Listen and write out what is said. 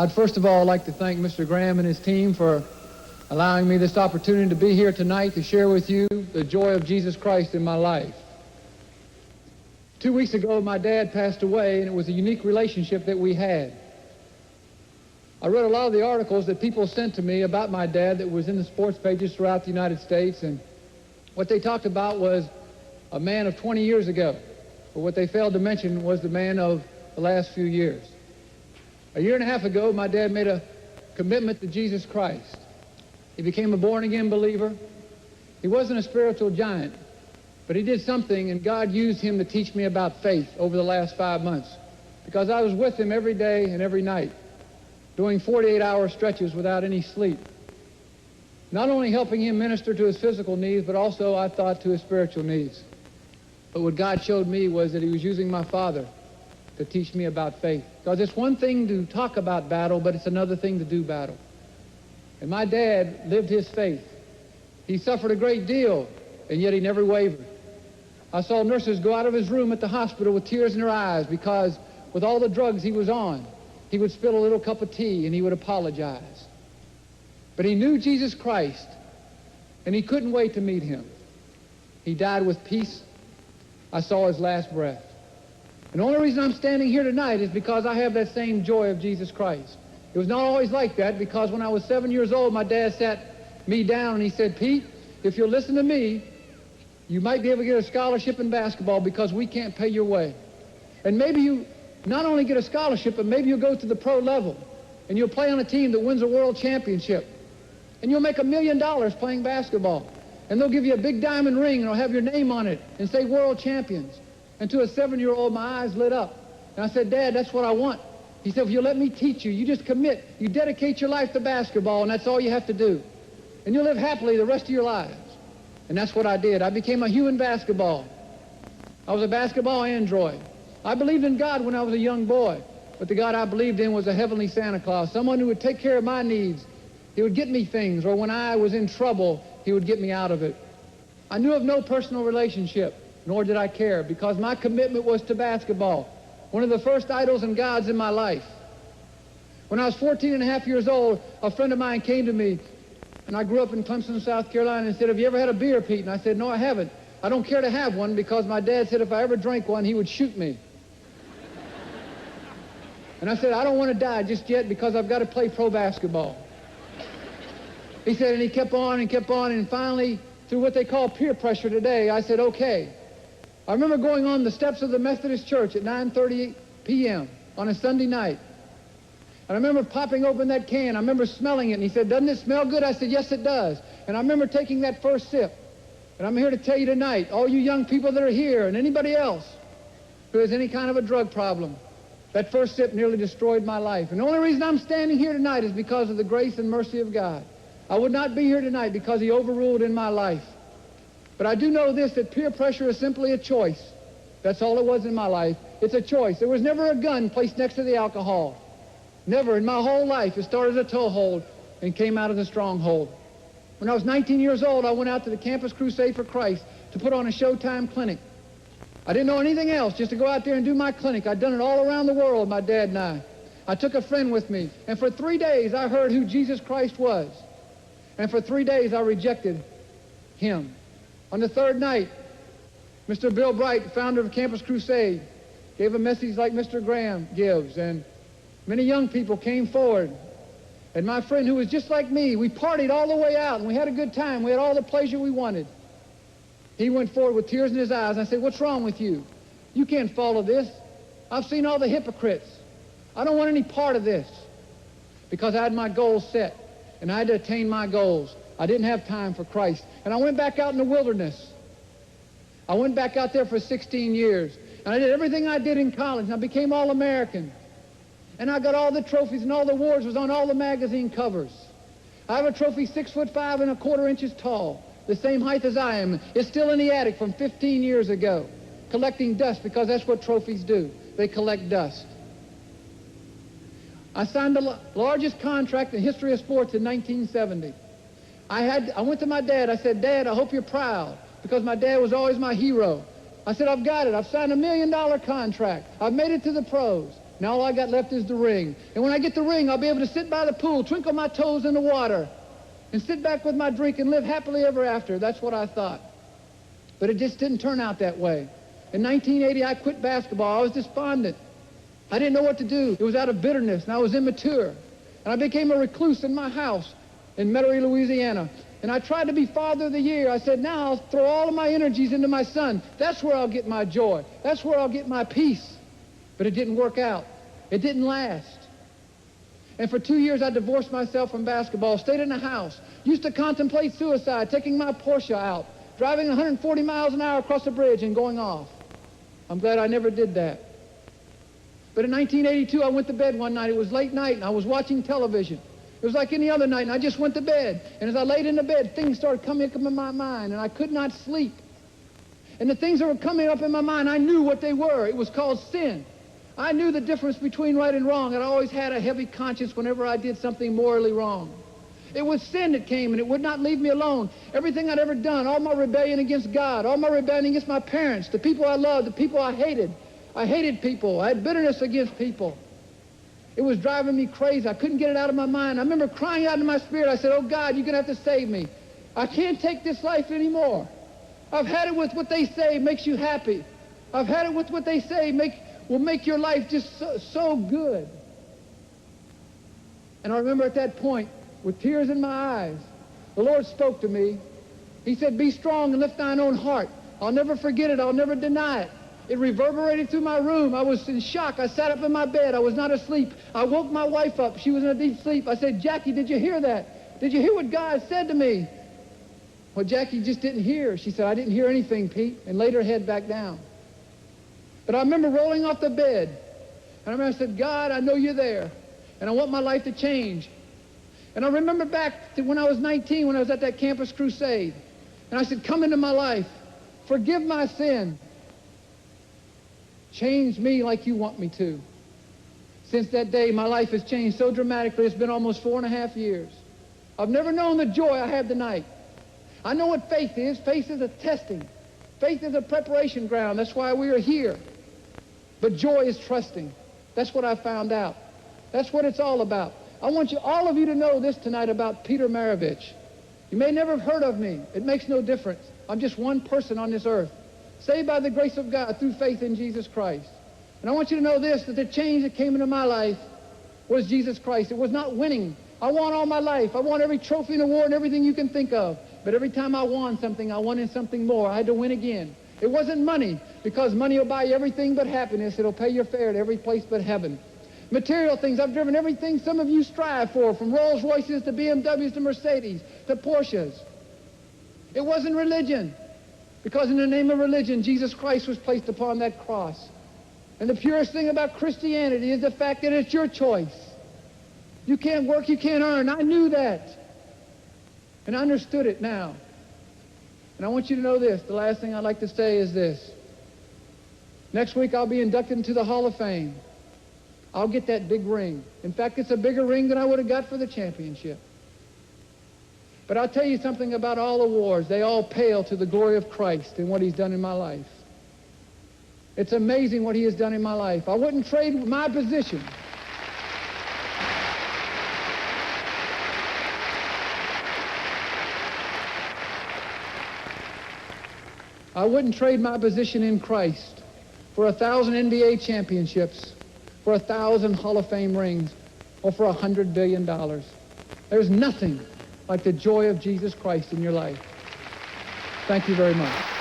I'd first of all like to thank Mr. Graham and his team for allowing me this opportunity to be here tonight to share with you the joy of Jesus Christ in my life. 2 weeks ago, my dad passed away, and it was a unique relationship that we had. I read a lot of the articles that people sent to me about my dad that was in the sports pages throughout the United States, and what they talked about was a man of 20 years ago, but what they failed to mention was the man of the last few years. A year and a half ago, my dad made a commitment to Jesus Christ. He became a born-again believer. He wasn't a spiritual giant, but he did something, and God used him to teach me about faith over the last 5 months, because I was with him every day and every night, doing 48-hour stretches without any sleep, not only helping him minister to his physical needs, but also, I thought, to his spiritual needs. But what God showed me was that he was using my father to teach me about faith. Because it's one thing to talk about battle, but it's another thing to do battle. And my dad lived his faith. He suffered a great deal, and yet he never wavered. I saw nurses go out of his room at the hospital with tears in their eyes because with all the drugs he was on, he would spill a little cup of tea and he would apologize. But he knew Jesus Christ, and he couldn't wait to meet him. He died with peace. I saw his last breath. And the only reason I'm standing here tonight is because I have that same joy of Jesus Christ. It was not always like that, because when I was 7 years old, my dad sat me down and he said, "Pete, if you'll listen to me, you might be able to get a scholarship in basketball because we can't pay your way. And maybe you not only get a scholarship, but maybe you'll go to the pro level and you'll play on a team that wins a world championship. And you'll make $1 million playing basketball. And they'll give you a big diamond ring and it'll have your name on it and say world champions." And to a 7-year-old, my eyes lit up. And I said, "Dad, that's what I want." He said, "If you'll let me teach you, you just commit. You dedicate your life to basketball, and that's all you have to do. And you'll live happily the rest of your lives." And that's what I did. I became a human basketball. I was a basketball android. I believed in God when I was a young boy, but the God I believed in was a heavenly Santa Claus, someone who would take care of my needs. He would get me things, or when I was in trouble, he would get me out of it. I knew of no personal relationship, nor did I care, because my commitment was to basketball, one of the first idols and gods in my life. When I was 14 and a half years old, a friend of mine came to me, and I grew up in Clemson, South Carolina, and said, "Have you ever had a beer, Pete?" And I said, "No, I haven't. I don't care to have one because my dad said if I ever drank one, he would shoot me." And I said, "I don't want to die just yet because I've got to play pro basketball." He said, and he kept on, and finally, through what they call peer pressure today, I said, "Okay." I remember going on the steps of the Methodist Church at 9:30 p.m. on a Sunday night. And I remember popping open that can. I remember smelling it. And he said, "Doesn't it smell good?" I said, "Yes, it does." And I remember taking that first sip. And I'm here to tell you tonight, all you young people that are here and anybody else who has any kind of a drug problem, that first sip nearly destroyed my life. And the only reason I'm standing here tonight is because of the grace and mercy of God. I would not be here tonight because he overruled in my life. But I do know this, that peer pressure is simply a choice. That's all it was in my life. It's a choice. There was never a gun placed next to the alcohol. Never in my whole life. It started as a toehold and came out as a stronghold. When I was 19 years old, I went out to the Campus Crusade for Christ to put on a Showtime clinic. I didn't know anything else, just to go out there and do my clinic. I'd done it all around the world, my dad and I. I took a friend with me, and for 3 days I heard who Jesus Christ was. And for 3 days I rejected him. On the third night, Mr. Bill Bright, founder of Campus Crusade, gave a message like Mr. Graham gives, and many young people came forward. And my friend, who was just like me, we partied all the way out, and we had a good time. We had all the pleasure we wanted. He went forward with tears in his eyes. I said, "What's wrong with you? You can't follow this. I've seen all the hypocrites. I don't want any part of this." Because I had my goals set, and I had to attain my goals. I didn't have time for Christ. And I went back out in the wilderness. I went back out there for 16 years. And I did everything I did in college. And I became All-American. And I got all the trophies, and all the awards was on all the magazine covers. I have a trophy 6'5" and a quarter inches tall, the same height as I am. It's still in the attic from 15 years ago, collecting dust, because that's what trophies do. They collect dust. I signed the largest contract in the history of sports in 1970. I went to my dad. I said, "Dad, I hope you're proud," because my dad was always my hero. I said, "I've got it. I've signed $1 million contract. I've made it to the pros. Now all I got left is the ring. And when I get the ring, I'll be able to sit by the pool, twinkle my toes in the water, and sit back with my drink and live happily ever after. That's what I thought. But it just didn't turn out that way. In 1980, I quit basketball. I was despondent. I didn't know what to do. It was out of bitterness, and I was immature. And I became a recluse in my house in Metairie, Louisiana. And I tried to be Father of the Year. I said, now I'll throw all of my energies into my son. That's where I'll get my joy. That's where I'll get my peace. But it didn't work out. It didn't last. And for 2 years, I divorced myself from basketball, stayed in the house, used to contemplate suicide, taking my Porsche out, driving 140 miles an hour across the bridge and going off. I'm glad I never did that. But in 1982, I went to bed one night. It was late night, and I was watching television. It was like any other night, and I just went to bed. And as I laid in the bed, things started coming up in my mind, and I could not sleep. And the things that were coming up in my mind, I knew what they were. It was called sin. I knew the difference between right and wrong, and I always had a heavy conscience whenever I did something morally wrong. It was sin that came, and it would not leave me alone. Everything I'd ever done, all my rebellion against God, all my rebellion against my parents, the people I loved, the people I hated. I hated people. I had bitterness against people. It was driving me crazy. I couldn't get it out of my mind. I remember crying out in my spirit. I said, oh, God, you're going to have to save me. I can't take this life anymore. I've had it with what they say makes you happy. I've had it with what they say will make your life just so good. And I remember at that point, with tears in my eyes, the Lord spoke to me. He said, be strong and lift thine own heart. I'll never forget it. I'll never deny it. It reverberated through my room. I was in shock. I sat up in my bed. I was not asleep. I woke my wife up. She was in a deep sleep. I said, Jackie, did you hear that? Did you hear what God said to me? Well, Jackie just didn't hear. She said, I didn't hear anything, Pete, and laid her head back down. But I remember rolling off the bed, and I remember I said, God, I know you're there, and I want my life to change. And I remember back to when I was 19, when I was at that campus crusade, and I said, come into my life. Forgive my sin. Change me like you want me to. Since that day, my life has changed so dramatically. It's been almost 4.5 years. I've never known the joy I have tonight. I know what faith is. Faith is a testing. Faith is a preparation ground. That's why we are here. But joy is trusting. That's what I found out. That's what it's all about. I want all of you to know this tonight about Peter Maravich. You may never have heard of me. It makes no difference. I'm just one person on this earth, saved by the grace of God through faith in Jesus Christ. And I want you to know this, that the change that came into my life was Jesus Christ. It was not winning. I won all my life. I won every trophy and award and everything you can think of. But every time I won something, I wanted something more. I had to win again. It wasn't money, because money will buy you everything but happiness. It'll pay your fare to every place but heaven. Material things, I've driven everything some of you strive for, from Rolls Royces to BMWs to Mercedes to Porsches. It wasn't religion, because in the name of religion, Jesus Christ was placed upon that cross. And the purest thing about Christianity is the fact that it's your choice. You can't work, you can't earn. I knew that. And I understood it now. And I want you to know this. The last thing I'd like to say is this. Next week, I'll be inducted into the Hall of Fame. I'll get that big ring. In fact, it's a bigger ring than I would have got for the championship. But I'll tell you something about all awards. They all pale to the glory of Christ and what he's done in my life. It's amazing what he has done in my life. I wouldn't trade my position. I wouldn't trade my position in Christ for 1,000 NBA championships, for 1,000 Hall of Fame rings, or for $100 billion. There's nothing like the joy of Jesus Christ in your life. Thank you very much.